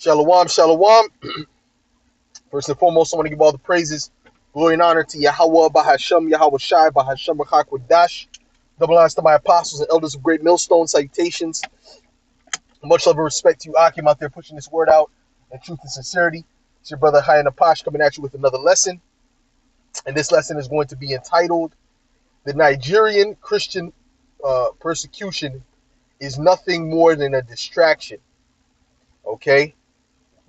Shalom, shalom. First and foremost, I want to give all the praises, glory, and honor to Yahweh, Bahashem, Yahweh Shai, Bahashem, Dash. Double honors to my apostles and elders of Great Millstone. Salutations. Much love and respect to you, Akim, out there pushing this word out in truth and sincerity. It's your brother Hayan Apash coming at you with another lesson. And this lesson is going to be entitled, The Nigerian Christian Persecution is Nothing More Than a Distraction. Okay?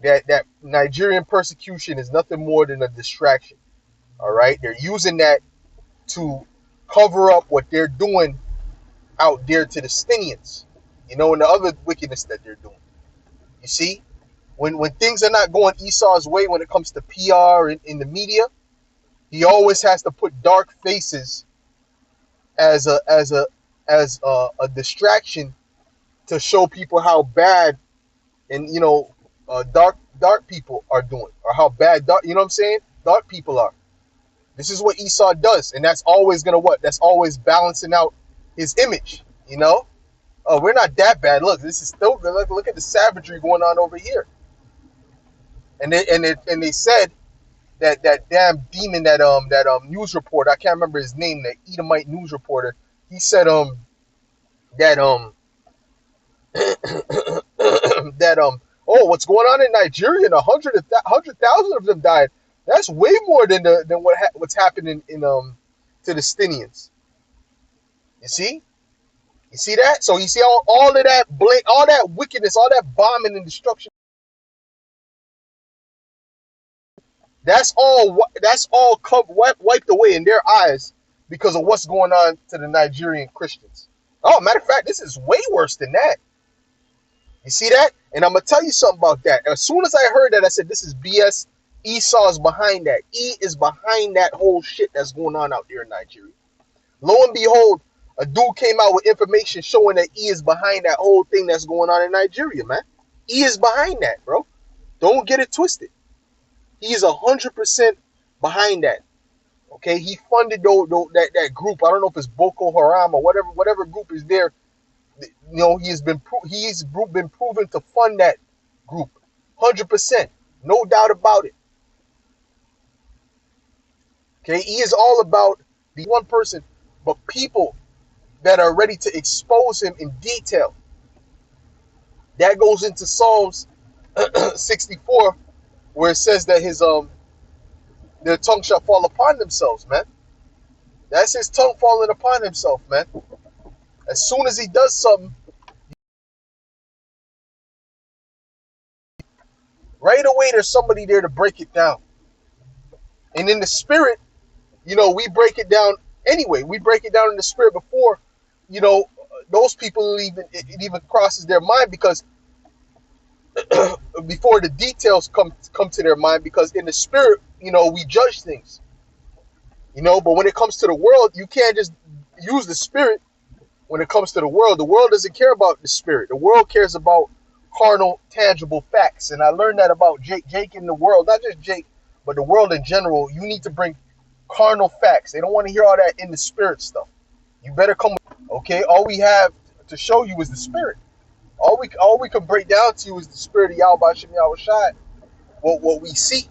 That Nigerian persecution is nothing more than a distraction. All right, they're using that to cover up what they're doing out there to the Stinians, and the other wickedness that they're doing. You see, when things are not going Esau's way when it comes to PR in the media, he always has to put dark faces as a distraction to show people how bad and dark people are doing, or how bad dark, you know what I'm saying, dark people are. This is what Esau does, and that's always gonna That's always balancing out his image. Oh, we're not that bad. Look, this is still good. Look at the savagery going on over here. And they said that damn demon, that news reporter, I can't remember his name, the Edomite news reporter. He said that that oh, what's going on in Nigeria? And 100,000 of them died. That's way more than what's happening in to the Stinians. You see that? So you see all of that all that wickedness, all that bombing and destruction. That's all wiped away in their eyes because of what's going on to the Nigerian Christians. Oh, matter of fact, this is way worse than that. You see that? And I'm gonna tell you something about that. As soon as I heard that, I said, this is BS. Esau is behind that. E is behind that whole shit that's going on out there in Nigeria. Lo and behold, a dude came out with information showing that E is behind that whole thing that's going on in Nigeria, man. E is behind that, bro. Don't get it twisted. He is 100% behind that. Okay, he funded that group. I don't know if it's Boko Haram or whatever group is there. He's been proven to fund that group, 100%, no doubt about it. Okay, he is all about the one person, but people that are ready to expose him in detail. That goes into Psalms 64, where it says that their tongue shall fall upon themselves, man. That's his tongue falling upon himself, man. As soon as he does something, right away there's somebody there to break it down. And in the spirit, we break it down anyway. We break it down in the spirit before, those people it even crosses their mind, because before the details come to their mind, because in the spirit, we judge things. But when it comes to the world, you can't just use the spirit. When it comes to the world doesn't care about the spirit. The world cares about carnal, tangible facts. And I learned that about Jake in the world, not just Jake, but the world in general. You need to bring carnal facts. They don't want to hear all that in the spirit stuff. You better come with, okay? All we have to show you is the spirit. All we can break down to you is the spirit of Yahweh Shem Yahweh Shai. What we see,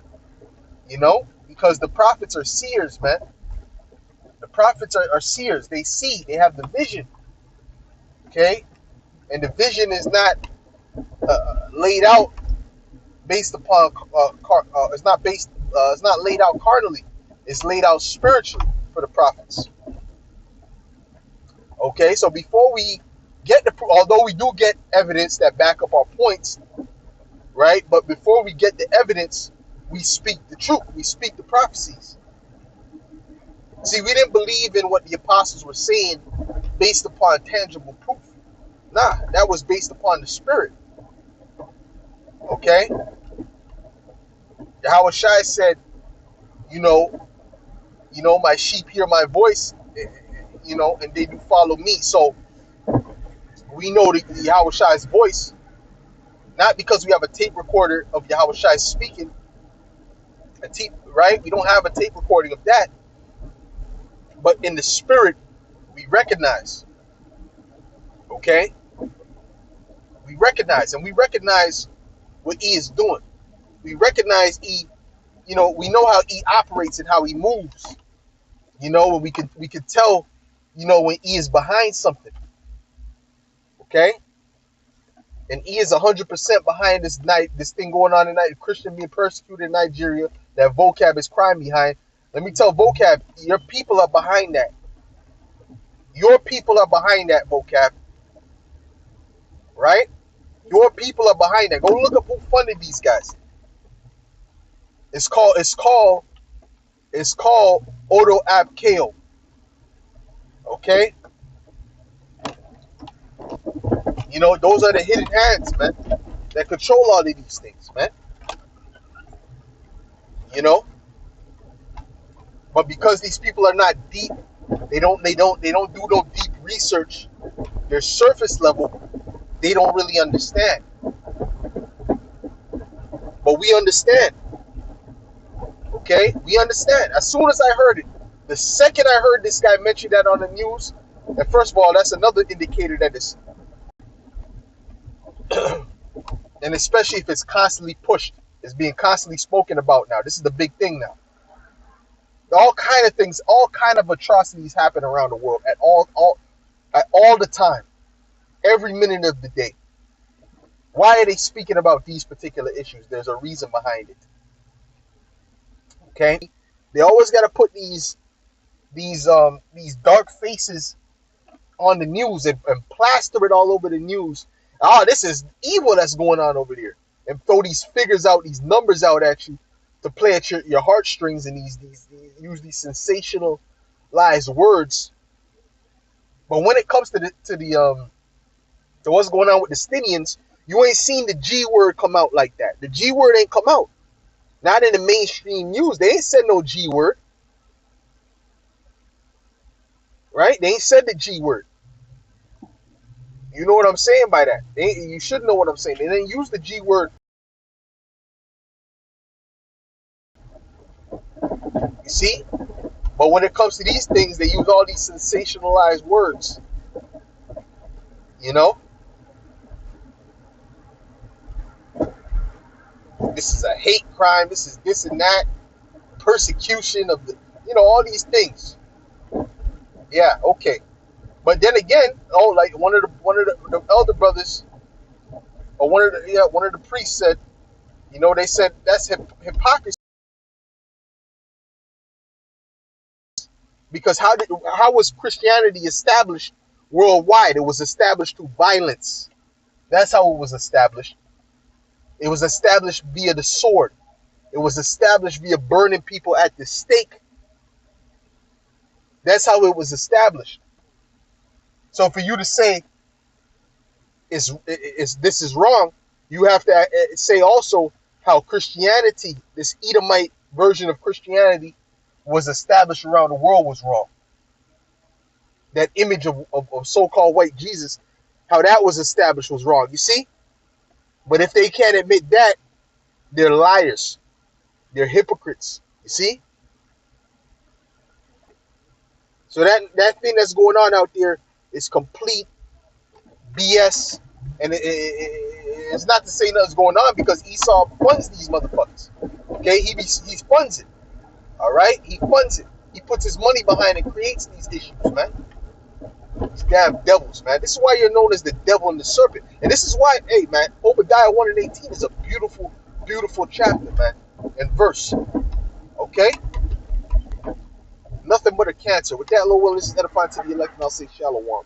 because the prophets are seers, man. The prophets are seers. They see. They have the vision. Okay? And the vision is not laid out based upon it's not laid out carnally. It's laid out spiritually for the prophets. Okay, so before we get although we do get evidence that back up our points, right? But before we get the evidence, we speak the truth. We speak the prophecies. See, we didn't believe in what the apostles were saying based upon tangible proof. Nah, that was based upon the spirit. Okay? Yahweh Shai said, my sheep hear my voice, and they do follow me. So we know the Yahweh Shai's voice, not because we have a tape recorder of Yahweh Shai speaking, right? We don't have a tape recording of that. But in the spirit, we recognize. Okay? We recognize what E is doing. We recognize E. We know how E operates and how he moves. And we could tell, when E is behind something. Okay, and E is 100% behind this thing going on tonight. Christian being persecuted in Nigeria. That vocab is crime behind. Let me tell vocab, your people are behind that. Your people are behind that, vocab. Right? Your people are behind that. Go look up who funded these guys. It's called Odo Abkeo. Okay? Those are the hidden hands, man, that control all of these things, man. You know? But because these people are not deep, they don't do no deep research. They're surface level. They don't really understand. But we understand. Okay? We understand. As soon as I heard it, the second I heard this guy mention that on the news, and first of all, that's another indicator that it's and especially if it's constantly pushed, it's being constantly spoken about now. This is the big thing now. All kind of things, all kind of atrocities happen around the world at all the time, every minute of the day. Why are they speaking about these particular issues? There's a reason behind it. Okay, they always got to put these dark faces on the news and plaster it all over the news. Oh, this is evil that's going on over there, and throw these figures out, these numbers out at you to play at your heartstrings, and use these sensationalized words. But when it comes to what's going on with the Stinians, you ain't seen the G word come out like that. The G word ain't come out. Not in the mainstream news. They ain't said no G word. Right? They ain't said the G word. You know what I'm saying by that. You should know what I'm saying. They didn't use the G word. You see? But when it comes to these things, they use all these sensationalized words. You know? This is a hate crime. This is this and that. Persecution of all these things. Yeah, okay. But then again, like one of the elder brothers, or one of the priests said, they said that's hypocrisy. Because how was Christianity established worldwide? It was established through violence. That's how it was established. It was established via the sword. It was established via burning people at the stake. That's how it was established. So for you to say this is wrong, you have to say also how Christianity, this Edomite version of Christianity, was established around the world was wrong. That image of so-called white Jesus, how that was established was wrong. You see? But if they can't admit that, they're liars. They're hypocrites. You see? So that thing that's going on out there is complete BS. And it's not to say nothing's going on, because Esau funds these motherfuckers. Okay? He funds it. All right? He funds it. He puts his money behind and creates these issues, man. These damn devils, man. This is why you're known as the devil and the serpent. And this is why, hey, man, Obadiah 1:18 is a beautiful, beautiful chapter, man, and verse. Okay? Nothing but a cancer. With that, Lord willing, this is edifying to the elect, and I'll say shalom.